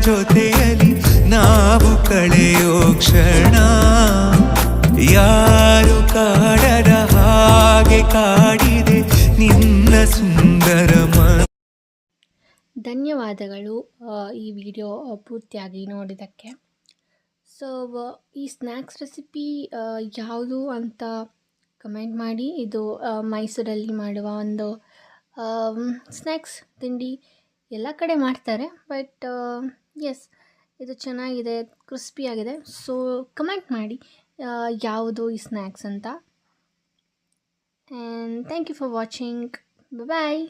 ಜೊತೆಯಲ್ಲಿ ನಾವು ಕಳೆಯೋ ಕ್ಷಣ ಯಾರು ಕಾಡದ ಹಾಗೆ ಕಾಡಿದೆ ನಿನ್ನ ಸುಂದರ ಧನ್ಯವಾದಗಳು ಈ ವಿಡಿಯೋ ಪೂರ್ತಿಯಾಗಿ ನೋಡಿದ್ದಕ್ಕೆ. ಸೊ ಈ ಸ್ನ್ಯಾಕ್ಸ್ ರೆಸಿಪಿ ಯಾವುದು ಅಂತ ಕಮೆಂಟ್ ಮಾಡಿ. ಇದು ಮೈಸೂರಲ್ಲಿ ಮಾಡುವ ಒಂದು ಸ್ನ್ಯಾಕ್ಸ್ ತಿಂಡಿ. ಎಲ್ಲ ಕಡೆ ಮಾಡ್ತಾರೆ, ಬಟ್ ಎಸ್ ಇದು ಚೆನ್ನಾಗಿದೆ, ಕ್ರಿಸ್ಪಿಯಾಗಿದೆ. ಸೊ ಕಮೆಂಟ್ ಮಾಡಿ ಯಾವುದು ಈ ಸ್ನ್ಯಾಕ್ಸ್ ಅಂತ. And thank you for watching. Bye.